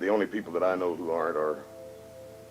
The only people that I know who aren't are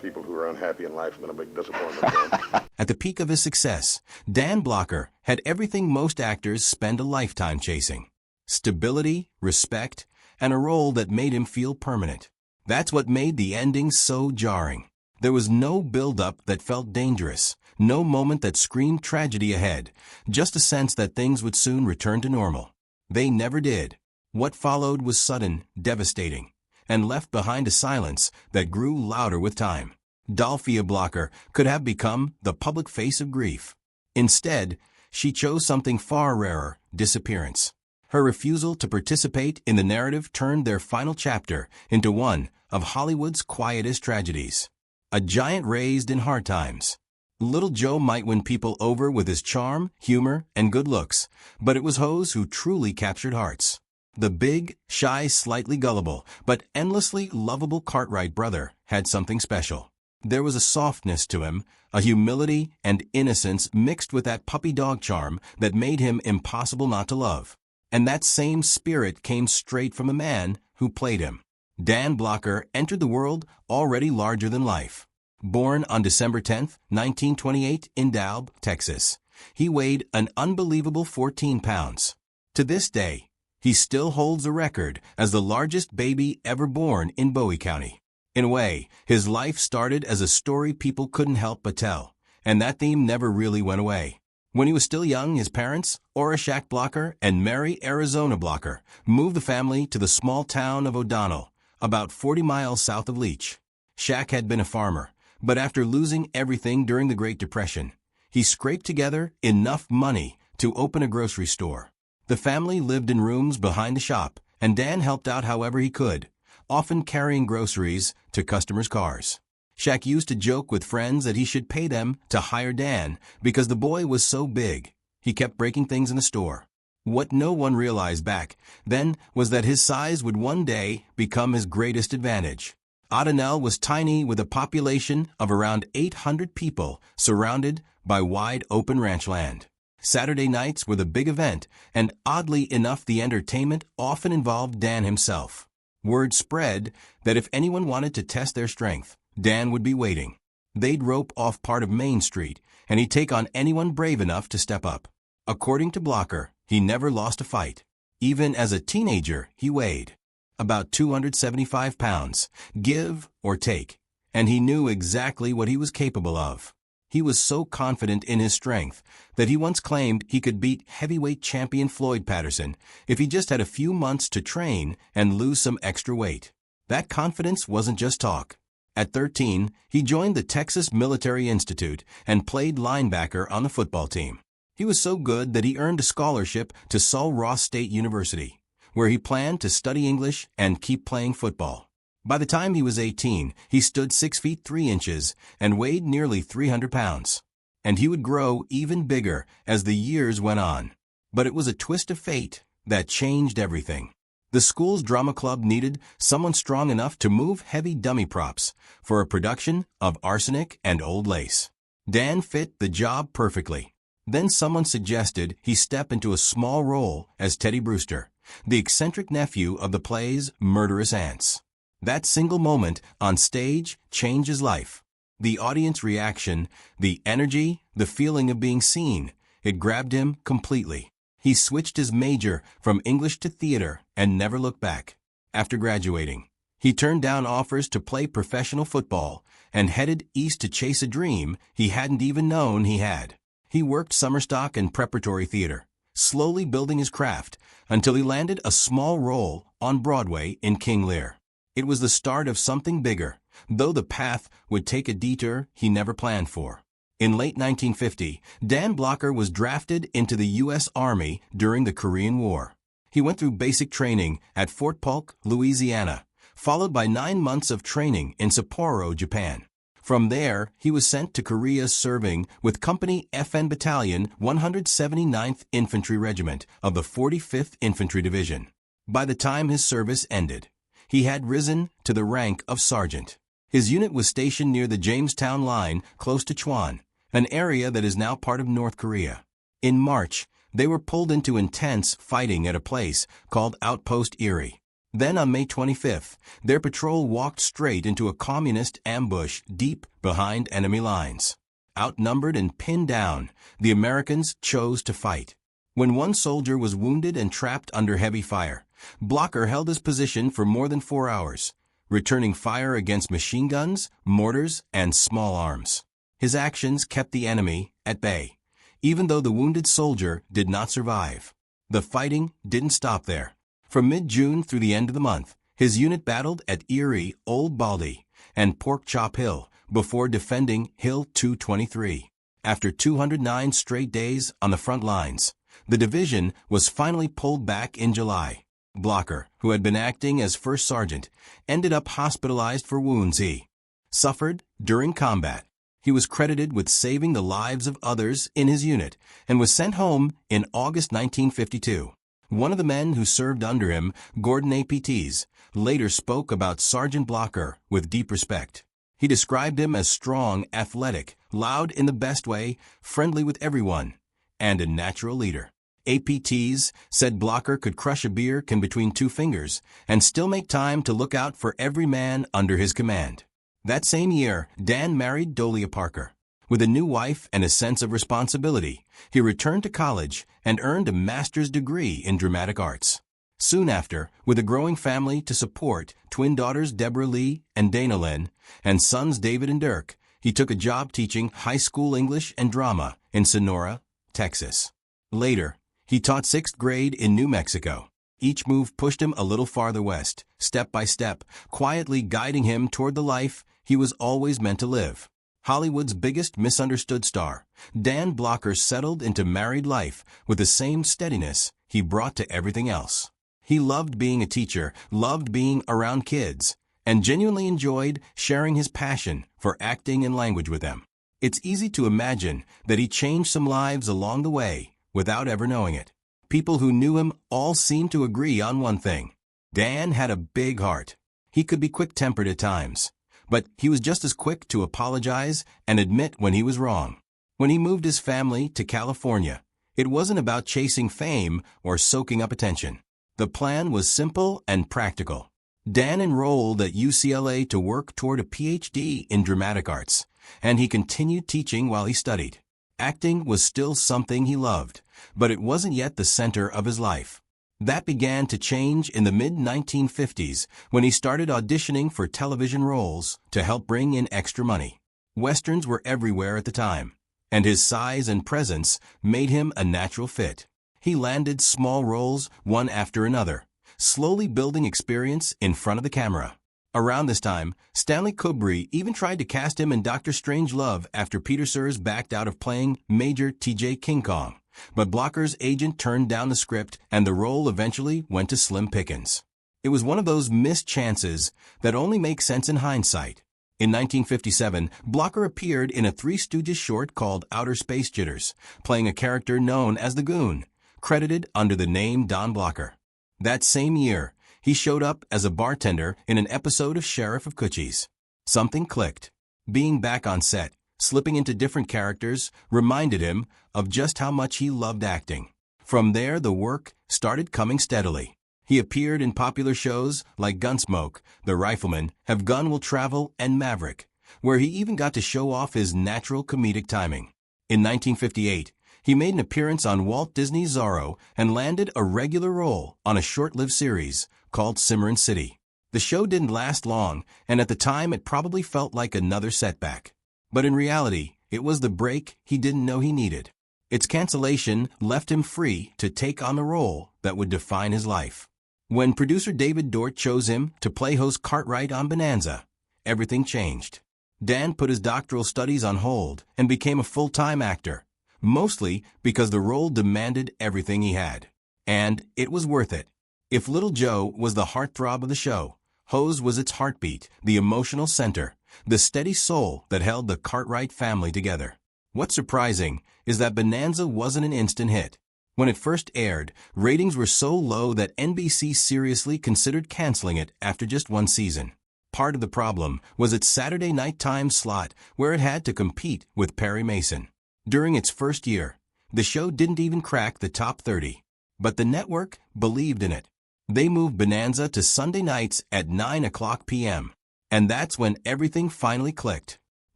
people who are unhappy in life and then a big disappointment to them. At the peak of his success, Dan Blocker had everything most actors spend a lifetime chasing: stability, respect, and a role that made him feel permanent. That's what made the ending so jarring. There was no build-up that felt dangerous, no moment that screamed tragedy ahead, just a sense that things would soon return to normal. They never did. What followed was sudden, devastating, and left behind a silence that grew louder with time. Dolphia Blocker could have become the public face of grief. Instead, she chose something far rarer: disappearance. Her refusal to participate in the narrative turned their final chapter into one of Hollywood's quietest tragedies. A giant raised in hard times. Little Joe might win people over with his charm, humor, and good looks, but it was Hoss who truly captured hearts. The big, shy, slightly gullible, but endlessly lovable Cartwright brother had something special. There was a softness to him, a humility and innocence mixed with that puppy dog charm that made him impossible not to love. And that same spirit came straight from the man who played him. Dan Blocker entered the world already larger than life. Born on December 10, 1928 in Dalb, Texas, he weighed an unbelievable 14 pounds. To this day, he still holds the record as the largest baby ever born in Bowie County. In a way, his life started as a story people couldn't help but tell, and that theme never really went away. When he was still young, his parents, Ora Shack Blocker and Mary Arizona Blocker, moved the family to the small town of O'Donnell, about 40 miles south of Leach. Shack had been a farmer, but after losing everything during the Great Depression, he scraped together enough money to open a grocery store. The family lived in rooms behind the shop, and Dan helped out however he could, often carrying groceries to customers' cars. Shack used to joke with friends that he should pay them to hire Dan because the boy was so big. He kept breaking things in the store. What no one realized back then was that his size would one day become his greatest advantage. O'Donnell was tiny with a population of around 800 people surrounded by wide open ranch land. Saturday nights were the big event, and oddly enough the entertainment often involved Dan himself. Word spread that if anyone wanted to test their strength, Dan would be waiting. They'd rope off part of Main Street, and he'd take on anyone brave enough to step up. According to Blocker, he never lost a fight. Even as a teenager, he weighed about 275 pounds, give or take, and he knew exactly what he was capable of. He was so confident in his strength that he once claimed he could beat heavyweight champion Floyd Patterson if he just had a few months to train and lose some extra weight. That confidence wasn't just talk. At 13, he joined the Texas Military Institute and played linebacker on the football team. He was so good that he earned a scholarship to Sul Ross State University, where he planned to study English and keep playing football. By the time he was 18, he stood 6 feet 3 inches and weighed nearly 300 pounds. And he would grow even bigger as the years went on. But it was a twist of fate that changed everything. The school's drama club needed someone strong enough to move heavy dummy props for a production of Arsenic and Old Lace. Dan fit the job perfectly. Then someone suggested he step into a small role as Teddy Brewster, the eccentric nephew of the play's murderous aunts. That single moment on stage changed his life. The audience reaction, the energy, the feeling of being seen, it grabbed him completely. He switched his major from English to theater and never looked back. After graduating, he turned down offers to play professional football and headed east to chase a dream he hadn't even known he had. He worked summer stock and preparatory theater, slowly building his craft until he landed a small role on Broadway in King Lear. It was the start of something bigger, though the path would take a detour he never planned for. In late 1950, Dan Blocker was drafted into the U.S. Army during the Korean War. He went through basic training at Fort Polk, Louisiana, followed by 9 months of training in Sapporo, Japan. From there, he was sent to Korea serving with Company FN Battalion 179th Infantry Regiment of the 45th Infantry Division. By the time his service ended, he had risen to the rank of sergeant. His unit was stationed near the Jamestown line close to Chwon, an area that is now part of North Korea. In March, they were pulled into intense fighting at a place called Outpost Erie. Then on May 25th, their patrol walked straight into a communist ambush deep behind enemy lines. Outnumbered and pinned down, the Americans chose to fight. When one soldier was wounded and trapped under heavy fire, Blocker held his position for more than 4 hours, returning fire against machine guns, mortars, and small arms. His actions kept the enemy at bay, even though the wounded soldier did not survive. The fighting didn't stop there. From mid-June through the end of the month, his unit battled at Erie, Old Baldy, and Pork Chop Hill before defending Hill 223. After 209 straight days on the front lines, the division was finally pulled back in July. Blocker, who had been acting as first sergeant, ended up hospitalized for wounds he suffered during combat. He was credited with saving the lives of others in his unit and was sent home in August 1952. One of the men who served under him, Gordon APTs, later spoke about Sergeant Blocker with deep respect. He described him as strong, athletic, loud in the best way, friendly with everyone, and a natural leader. APTs said Blocker could crush a beer can between 2 fingers and still make time to look out for every man under his command. That same year, Dan married Dolia Parker. With a new wife and a sense of responsibility, he returned to college and earned a master's degree in dramatic arts. Soon after, with a growing family to support, twin daughters Deborah Lee and Dana Lynn, and sons David and Dirk, he took a job teaching high school English and drama in Sonora, Texas. Later, he taught 6th grade in New Mexico. Each move pushed him a little farther west, step by step, quietly guiding him toward the life he was always meant to live. Hollywood's biggest misunderstood star, Dan Blocker settled into married life with the same steadiness he brought to everything else. He loved being a teacher, loved being around kids, and genuinely enjoyed sharing his passion for acting and language with them. It's easy to imagine that he changed some lives along the way without ever knowing it. People who knew him all seemed to agree on one thing. Dan had a big heart. He could be quick-tempered at times, but he was just as quick to apologize and admit when he was wrong. When he moved his family to California, it wasn't about chasing fame or soaking up attention. The plan was simple and practical. Dan enrolled at UCLA to work toward a PhD in dramatic arts, and he continued teaching while he studied. Acting was still something he loved, but it wasn't yet the center of his life. That began to change in the mid-1950s when he started auditioning for television roles to help bring in extra money. Westerns were everywhere at the time, and his size and presence made him a natural fit. He landed small roles one after another, slowly building experience in front of the camera. Around this time, Stanley Kubrick even tried to cast him in Dr. Strangelove after Peter Sears backed out of playing Major T.J. King Kong. But Blocker's agent turned down the script, and the role eventually went to Slim Pickens. It was one of those missed chances that only make sense in hindsight. In 1957, Blocker appeared in a Three Stooges short called Outer Space Jitters, playing a character known as the Goon, credited under the name Don Blocker. That same year, he showed up as a bartender in an episode of Sheriff of Cochise. Something clicked. Being back on set, slipping into different characters, reminded him of just how much he loved acting. From there, the work started coming steadily. He appeared in popular shows like Gunsmoke, The Rifleman, Have Gun Will Travel, and Maverick, where he even got to show off his natural comedic timing. In 1958, he made an appearance on Walt Disney's Zorro and landed a regular role on a short-lived series called Cimarron City. The show didn't last long, and at the time it probably felt like another setback. But in reality, it was the break he didn't know he needed. Its cancellation left him free to take on the role that would define his life. When producer David Dort chose him to play Hoss Cartwright on Bonanza, everything changed. Dan put his doctoral studies on hold and became a full-time actor, mostly because the role demanded everything he had. And it was worth it. If Little Joe was the heartthrob of the show, Hoss was its heartbeat, the emotional center, the steady soul that held the Cartwright family together. What's surprising is that Bonanza wasn't an instant hit. When it first aired, ratings were so low that NBC seriously considered canceling it after just one season. Part of the problem was its Saturday nighttime slot, where it had to compete with Perry Mason. During its first year, the show didn't even crack the top 30. But the network believed in it. They moved Bonanza to Sunday nights at 9 o'clock p.m. And that's when everything finally clicked.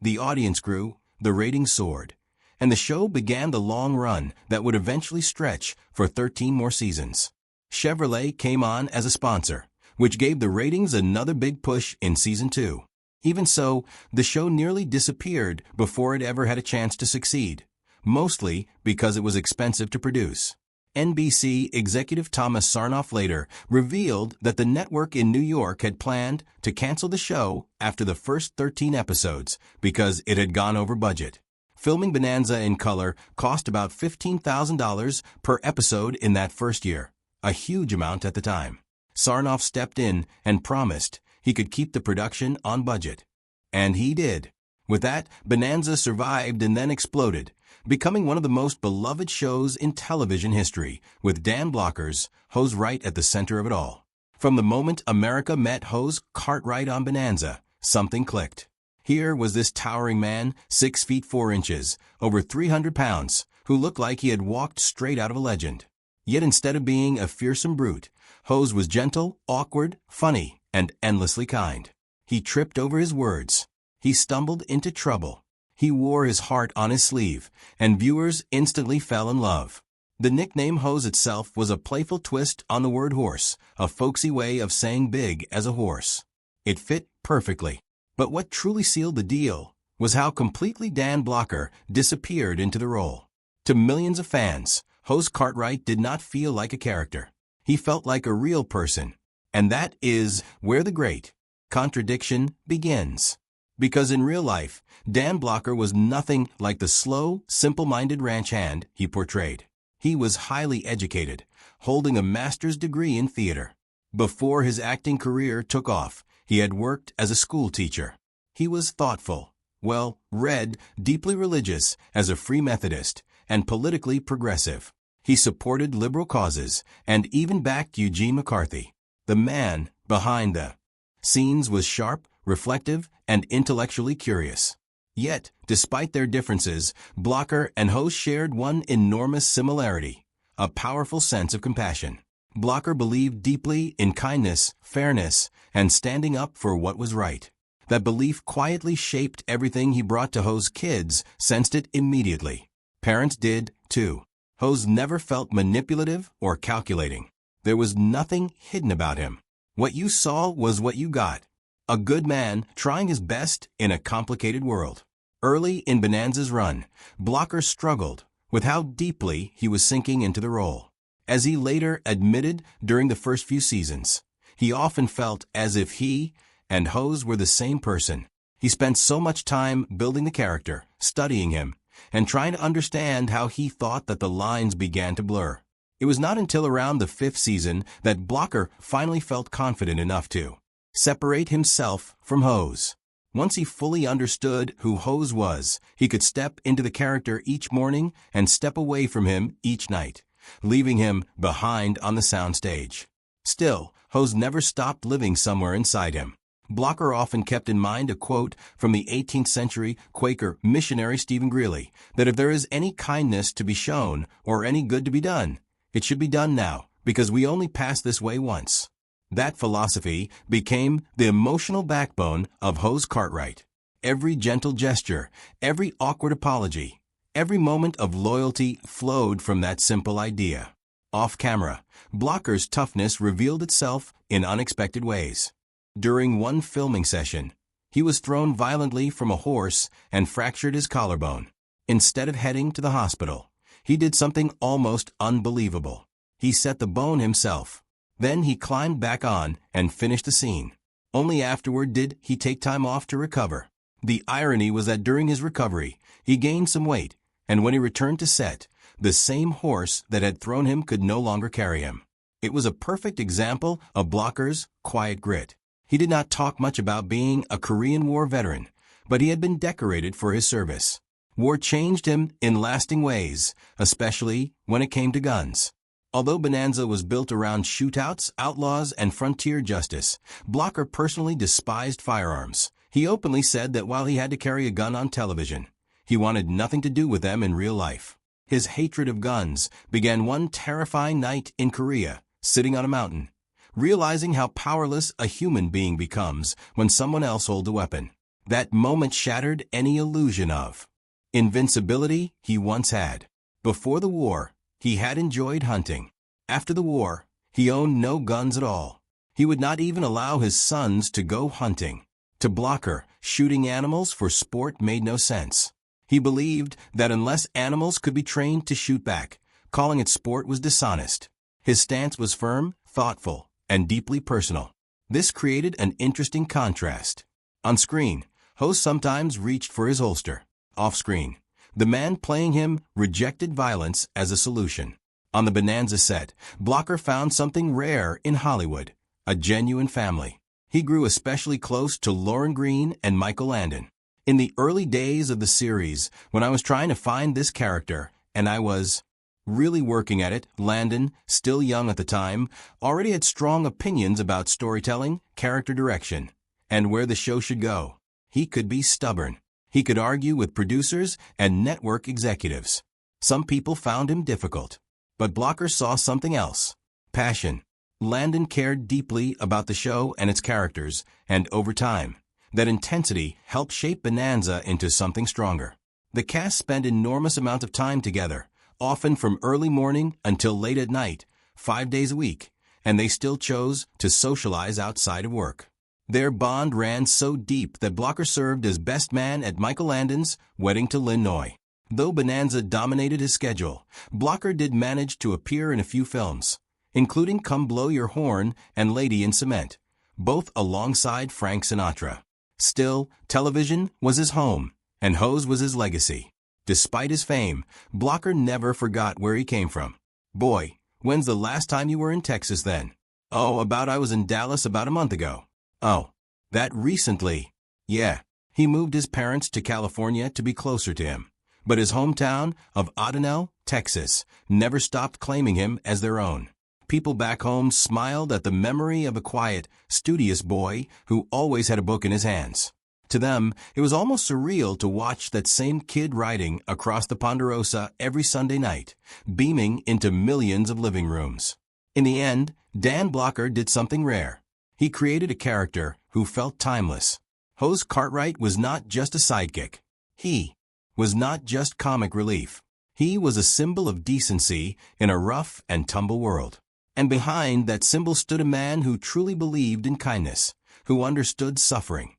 The audience grew, the ratings soared, and the show began the long run that would eventually stretch for 13 more seasons. Chevrolet came on as a sponsor, which gave the ratings another big push in season 2. Even so, the show nearly disappeared before it ever had a chance to succeed, mostly because it was expensive to produce. NBC executive Thomas Sarnoff later revealed that the network in New York had planned to cancel the show after the first 13 episodes because it had gone over budget. Filming Bonanza in color cost about $15,000 per episode in that first year, a huge amount at the time. Sarnoff stepped in and promised he could keep the production on budget. And he did. With that, Bonanza survived and then exploded, becoming one of the most beloved shows in television history, with Dan Blocker's Hoss Cartwright at the center of it all. From the moment America met Hoss Cartwright on Bonanza, something clicked. Here was this towering man, 6 feet 4 inches, over 300 pounds, who looked like he had walked straight out of a legend. Yet instead of being a fearsome brute, Hoss was gentle, awkward, funny, and endlessly kind. He tripped over his words. He stumbled into trouble. He wore his heart on his sleeve, and viewers instantly fell in love. The nickname Hoss itself was a playful twist on the word horse, a folksy way of saying big as a horse. It fit perfectly. But what truly sealed the deal was how completely Dan Blocker disappeared into the role. To millions of fans, Hoss Cartwright did not feel like a character. He felt like a real person. And that is where the great contradiction begins. Because in real life, Dan Blocker was nothing like the slow, simple-minded ranch hand he portrayed. He was highly educated, holding a master's degree in theater. Before his acting career took off, he had worked as a school teacher. He was thoughtful, well-read, deeply religious as a Free Methodist, and politically progressive. He supported liberal causes and even backed Eugene McCarthy. The man behind the scenes was sharp, reflective, and intellectually curious. Yet, despite their differences, Blocker and Hoss shared one enormous similarity: a powerful sense of compassion. Blocker believed deeply in kindness, fairness, and standing up for what was right. That belief quietly shaped everything he brought to Hoss. Kids sensed it immediately. Parents did, too. Hoss never felt manipulative or calculating. There was nothing hidden about him. What you saw was what you got. A good man trying his best in a complicated world. Early in Bonanza's run, Blocker struggled with how deeply he was sinking into the role. As he later admitted during the first few seasons, he often felt as if he and Hoss were the same person. He spent so much time building the character, studying him, and trying to understand how he thought that the lines began to blur. It was not until around the 5th season that Blocker finally felt confident enough to separate himself from Hoss. Once he fully understood who Hoss was, he could step into the character each morning and step away from him each night, leaving him behind on the soundstage. Still, Hoss never stopped living somewhere inside him. Blocker often kept in mind a quote from the 18th century Quaker missionary Stephen Greeley, that if there is any kindness to be shown or any good to be done, it should be done now, because we only pass this way once. That philosophy became the emotional backbone of Hoss Cartwright. Every gentle gesture, every awkward apology, every moment of loyalty flowed from that simple idea. Off camera, Blocker's toughness revealed itself in unexpected ways. During one filming session, he was thrown violently from a horse and fractured his collarbone. Instead of heading to the hospital, he did something almost unbelievable. He set the bone himself. Then he climbed back on and finished the scene. Only afterward did he take time off to recover. The irony was that during his recovery, he gained some weight, and when he returned to set, the same horse that had thrown him could no longer carry him. It was a perfect example of Blocker's quiet grit. He did not talk much about being a Korean War veteran, but he had been decorated for his service. War changed him in lasting ways, especially when it came to guns. Although Bonanza was built around shootouts, outlaws, and frontier justice, Blocker personally despised firearms. He openly said that while he had to carry a gun on television, he wanted nothing to do with them in real life. His hatred of guns began one terrifying night in Korea, sitting on a mountain. realizing how powerless a human being becomes when someone else holds a weapon. That moment shattered any illusion of invincibility he once had. Before the war, he had enjoyed hunting. After the war, he owned no guns at all. He would not even allow his sons to go hunting. To Blocker, shooting animals for sport made no sense. He believed that unless animals could be trained to shoot back, calling it sport was dishonest. His stance was firm, thoughtful, and deeply personal. This created an interesting contrast. On screen, Hoss sometimes reached for his holster. Off-screen, the man playing him rejected violence as a solution. On the Bonanza set, Blocker found something rare in Hollywood, a genuine family. He grew especially close to Lauren Green and Michael Landon. In the early days of the series, when I was trying to find this character, and I was really working at it, Landon, still young at the time, already had strong opinions about storytelling, character direction, and where the show should go. He could be stubborn. He could argue with producers and network executives. Some people found him difficult. But Blocker saw something else. Passion. Landon cared deeply about the show and its characters, and over time, that intensity helped shape Bonanza into something stronger. The cast spent enormous amounts of time together, often from early morning until late at night, 5 days a week, and they still chose to socialize outside of work. Their bond ran so deep that Blocker served as best man at Michael Landon's wedding to Lynn Noy. Though Bonanza dominated his schedule, Blocker did manage to appear in a few films, including Come Blow Your Horn and Lady in Cement, both alongside Frank Sinatra. Still, television was his home, and Hoss was his legacy. Despite his fame, Blocker never forgot where he came from. Boy, when's the last time you were in Texas then? Oh, I was in Dallas about a month ago. Oh, that recently? Yeah, he moved his parents to California to be closer to him. But his hometown of Adenell, Texas, never stopped claiming him as their own. People back home smiled at the memory of a quiet, studious boy who always had a book in his hands. To them, it was almost surreal to watch that same kid riding across the Ponderosa every Sunday night, beaming into millions of living rooms. In the end, Dan Blocker did something rare. He created a character who felt timeless. Hoss Cartwright was not just a sidekick. He was not just comic relief. He was a symbol of decency in a rough and tumble world. And behind that symbol stood a man who truly believed in kindness, who understood suffering,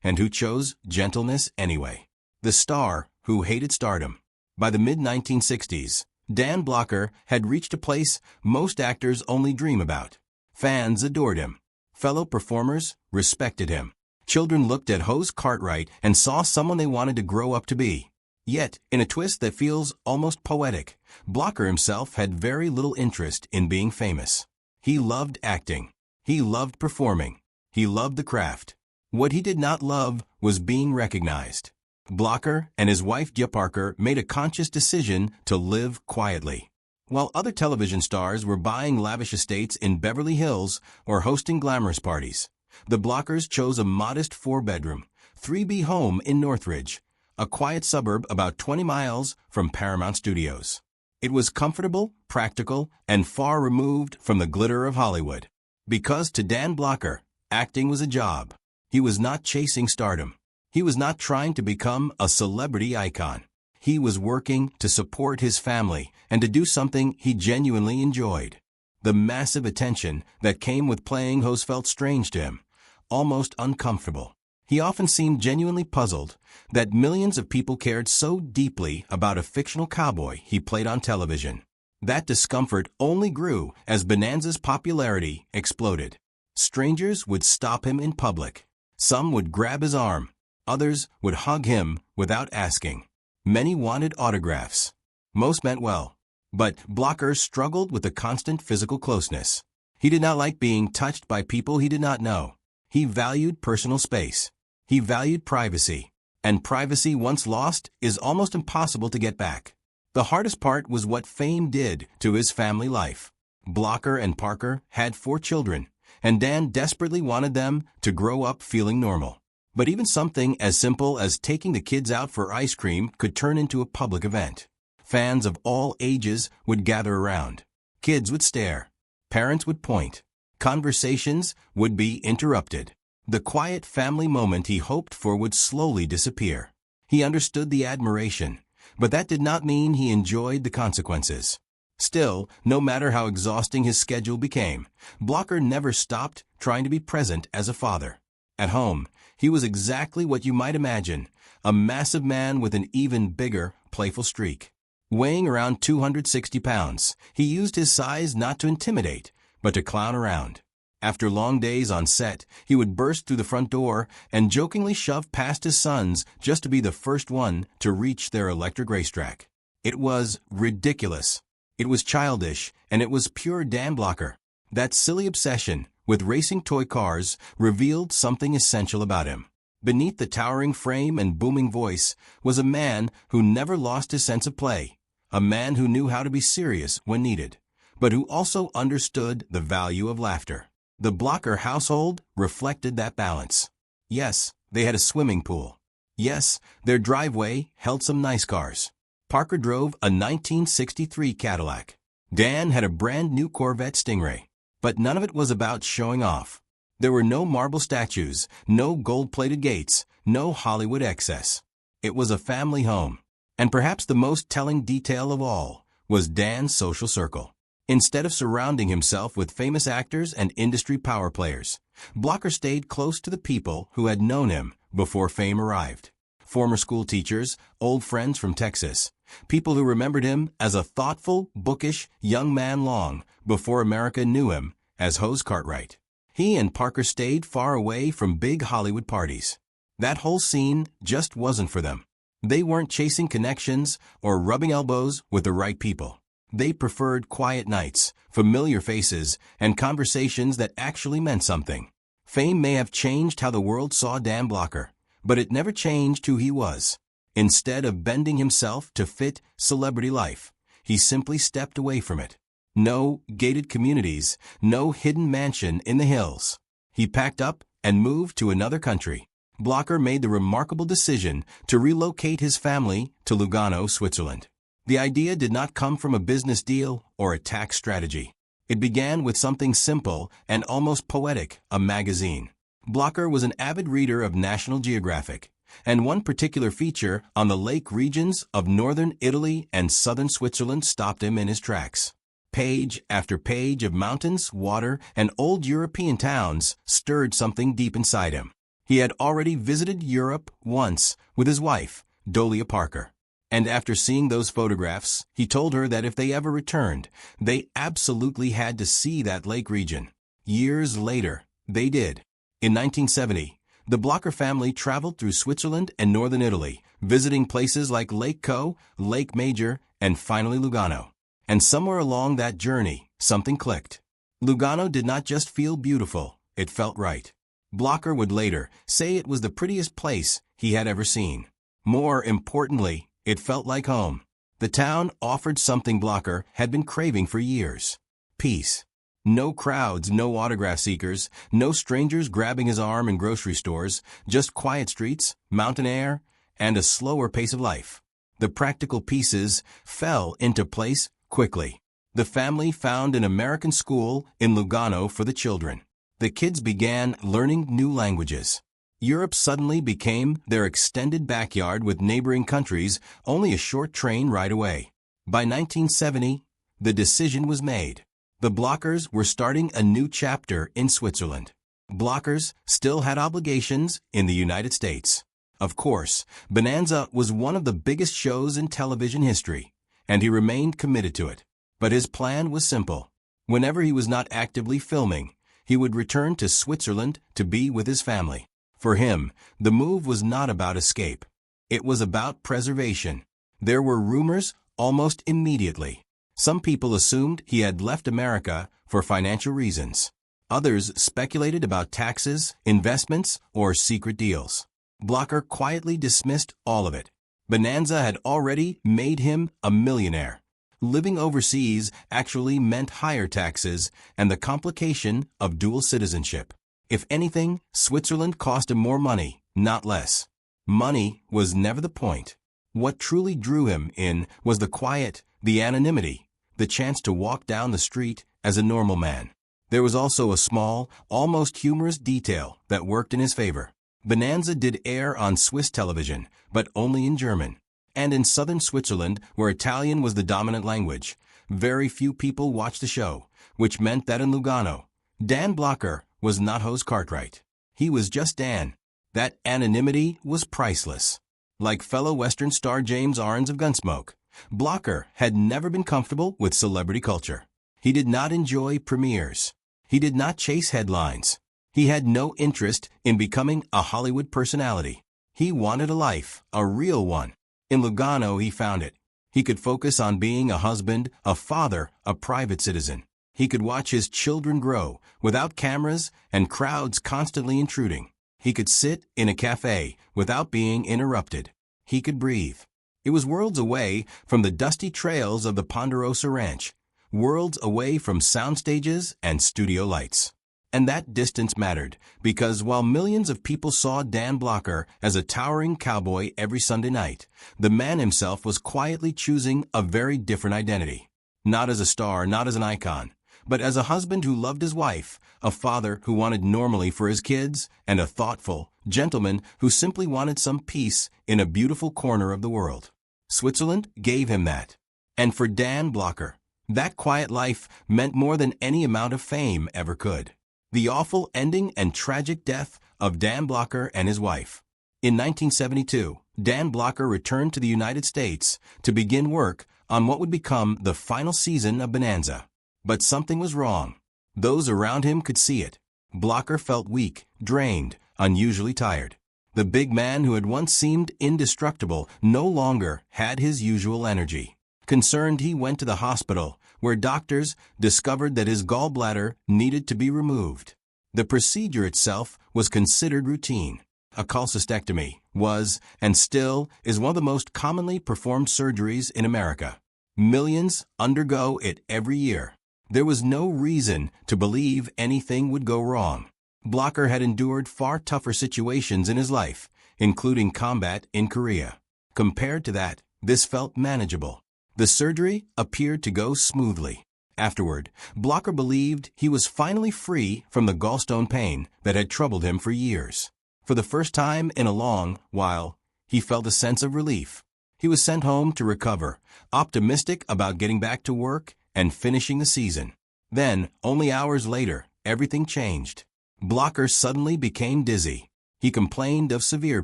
and who chose gentleness anyway. The star who hated stardom. By the mid-1960s, Dan Blocker had reached a place most actors only dream about. Fans adored him. Fellow performers respected him. Children looked at Hoss Cartwright and saw someone they wanted to grow up to be. Yet, in a twist that feels almost poetic, Blocker himself had very little interest in being famous. He loved acting. He loved performing. He loved the craft. What he did not love was being recognized. Blocker and his wife Gia Parker made a conscious decision to live quietly. While other television stars were buying lavish estates in Beverly Hills or hosting glamorous parties, the Blockers chose a modest 4-bedroom, 3B home in Northridge, a quiet suburb about 20 miles from Paramount Studios. It was comfortable, practical, and far removed from the glitter of Hollywood. Because to Dan Blocker, acting was a job. He was not chasing stardom. He was not trying to become a celebrity icon. He was working to support his family and to do something he genuinely enjoyed. The massive attention that came with playing Hoss felt strange to him, almost uncomfortable. He often seemed genuinely puzzled that millions of people cared so deeply about a fictional cowboy he played on television. That discomfort only grew as Bonanza's popularity exploded. Strangers would stop him in public. Some would grab his arm. Others would hug him without asking. Many wanted autographs. Most meant well. But Blocker struggled with a constant physical closeness. He did not like being touched by people he did not know. He valued personal space. He valued privacy. And privacy once lost is almost impossible to get back. The hardest part was what fame did to his family life. Blocker and Parker had 4 children, and Dan desperately wanted them to grow up feeling normal. But even something as simple as taking the kids out for ice cream could turn into a public event. Fans of all ages would gather around. Kids would stare. Parents would point. Conversations would be interrupted. The quiet family moment he hoped for would slowly disappear. He understood the admiration, but that did not mean he enjoyed the consequences. Still, no matter how exhausting his schedule became, Blocker never stopped trying to be present as a father. At home, he was exactly what you might imagine, a massive man with an even bigger, playful streak. Weighing around 260 pounds, he used his size not to intimidate, but to clown around. After long days on set, he would burst through the front door and jokingly shove past his sons just to be the first one to reach their electric racetrack. It was ridiculous. It was childish, and it was pure Dan Blocker. That silly obsession with racing toy cars revealed something essential about him. Beneath the towering frame and booming voice was a man who never lost his sense of play, a man who knew how to be serious when needed, but who also understood the value of laughter. The Blocker household reflected that balance. Yes, they had a swimming pool. Yes, their driveway held some nice cars. Parker drove a 1963 Cadillac. Dan had a brand new Corvette Stingray. But none of it was about showing off. There were no marble statues, no gold-plated gates, no Hollywood excess. It was a family home. And perhaps the most telling detail of all was Dan's social circle. Instead of surrounding himself with famous actors and industry power players, Blocker stayed close to the people who had known him before fame arrived. Former school teachers, old friends from Texas, people who remembered him as a thoughtful, bookish young man long before America knew him as Hoss Cartwright. He and Parker stayed far away from big Hollywood parties. That whole scene just wasn't for them. They weren't chasing connections or rubbing elbows with the right people. They preferred quiet nights, familiar faces, and conversations that actually meant something. Fame may have changed how the world saw Dan Blocker, but it never changed who he was. Instead of bending himself to fit celebrity life, he simply stepped away from it. No gated communities, no hidden mansion in the hills. He packed up and moved to another country. Blocker made the remarkable decision to relocate his family to Lugano, Switzerland. The idea did not come from a business deal or a tax strategy. It began with something simple and almost poetic, a magazine. Blocker was an avid reader of National Geographic, and one particular feature on the lake regions of northern Italy and southern Switzerland stopped him in his tracks. Page after page of mountains, water, and old European towns stirred something deep inside him. He had already visited Europe once with his wife, Dolia Parker. And after seeing those photographs, he told her that if they ever returned, they absolutely had to see that lake region. Years later, they did. In 1970, the Blocker family traveled through Switzerland and northern Italy, visiting places like Lake Co, Lake Major, and finally Lugano. And somewhere along that journey, something clicked. Lugano did not just feel beautiful, it felt right. Blocker would later say it was the prettiest place he had ever seen. More importantly, it felt like home. The town offered something Blocker had been craving for years. Peace. No crowds, no autograph seekers, no strangers grabbing his arm in grocery stores, just quiet streets, mountain air, and a slower pace of life. The practical pieces fell into place quickly. The family found an American school in Lugano for the children. The kids began learning new languages. Europe suddenly became their extended backyard with neighboring countries only a short train ride away. By 1970, the decision was made. The Blockers were starting a new chapter in Switzerland. Blockers still had obligations in the United States. Of course, Bonanza was one of the biggest shows in television history, and he remained committed to it. But his plan was simple. Whenever he was not actively filming, he would return to Switzerland to be with his family. For him, the move was not about escape. It was about preservation. There were rumors almost immediately. Some people assumed he had left America for financial reasons. Others speculated about taxes, investments, or secret deals. Blocker quietly dismissed all of it. Bonanza had already made him a millionaire. Living overseas actually meant higher taxes and the complication of dual citizenship. If anything, Switzerland cost him more money, not less. Money was never the point. What truly drew him in was the quiet, the anonymity, the chance to walk down the street as a normal man. There was also a small, almost humorous detail that worked in his favor. Bonanza did air on Swiss television, but only in German. And in southern Switzerland, where Italian was the dominant language, very few people watched the show, which meant that in Lugano, Dan Blocker was not Hoss Cartwright. He was just Dan. That anonymity was priceless. Like fellow Western star James Arnes of Gunsmoke, Blocker had never been comfortable with celebrity culture. He did not enjoy premieres. He did not chase headlines. He had no interest in becoming a Hollywood personality. He wanted a life, a real one. In Lugano, he found it. He could focus on being a husband, a father, a private citizen. He could watch his children grow without cameras and crowds constantly intruding. He could sit in a cafe without being interrupted. He could breathe. It was worlds away from the dusty trails of the Ponderosa Ranch, worlds away from sound stages and studio lights. And that distance mattered, because while millions of people saw Dan Blocker as a towering cowboy every Sunday night, the man himself was quietly choosing a very different identity. Not as a star, not as an icon, but as a husband who loved his wife, a father who wanted normally for his kids, and a thoughtful gentleman who simply wanted some peace in a beautiful corner of the world. Switzerland gave him that. And for Dan Blocker, that quiet life meant more than any amount of fame ever could. The awful ending and tragic death of Dan Blocker and his wife. In 1972, Dan Blocker returned to the United States to begin work on what would become the final season of Bonanza. But something was wrong. Those around him could see it. Blocker felt weak, drained, unusually tired. The big man who had once seemed indestructible no longer had his usual energy. Concerned, he went to the hospital, where doctors discovered that his gallbladder needed to be removed. The procedure itself was considered routine. A cholecystectomy was, and still is, one of the most commonly performed surgeries in America. Millions undergo it every year. There was no reason to believe anything would go wrong. Blocker had endured far tougher situations in his life, including combat in Korea. Compared to that, this felt manageable. The surgery appeared to go smoothly. Afterward, Blocker believed he was finally free from the gallstone pain that had troubled him for years. For the first time in a long while, he felt a sense of relief. He was sent home to recover, optimistic about getting back to work and finishing the season. Then, only hours later, everything changed. Blocker suddenly became dizzy. He complained of severe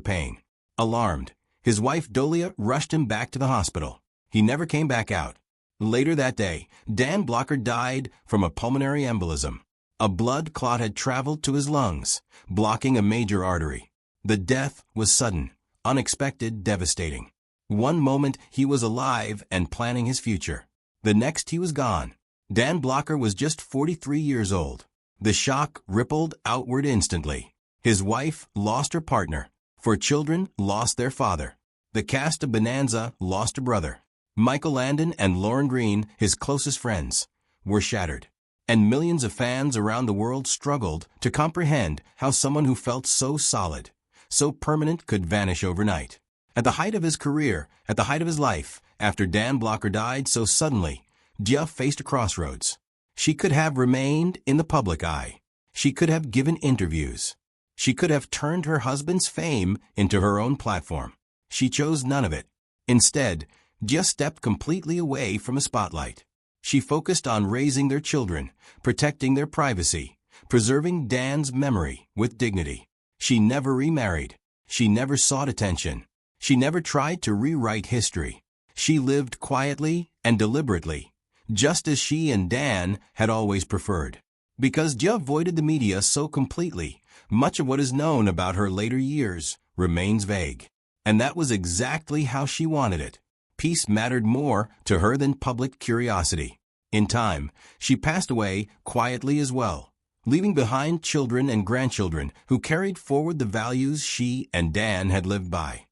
pain. Alarmed, his wife Dolia rushed him back to the hospital. He never came back out. Later that day, Dan Blocker died from a pulmonary embolism. A blood clot had traveled to his lungs, blocking a major artery. The death was sudden, unexpected, devastating. One moment he was alive and planning his future. The next he was gone. Dan Blocker was just 43 years old. The shock rippled outward instantly. His wife lost her partner. 4 children lost their father. The cast of Bonanza lost a brother. Michael Landon and Lauren Green, his closest friends, were shattered. And millions of fans around the world struggled to comprehend how someone who felt so solid, so permanent, could vanish overnight. At the height of his career, at the height of his life, after Dan Blocker died so suddenly, Dia faced a crossroads. She could have remained in the public eye. She could have given interviews. She could have turned her husband's fame into her own platform. She chose none of it. Instead, Dia stepped completely away from the spotlight. She focused on raising their children, protecting their privacy, preserving Dan's memory with dignity. She never remarried. She never sought attention. She never tried to rewrite history. She lived quietly and deliberately, just as she and Dan had always preferred. Because Dia avoided the media so completely, much of what is known about her later years remains vague. And that was exactly how she wanted it. Peace mattered more to her than public curiosity. In time, she passed away quietly as well, leaving behind children and grandchildren who carried forward the values she and Dan had lived by.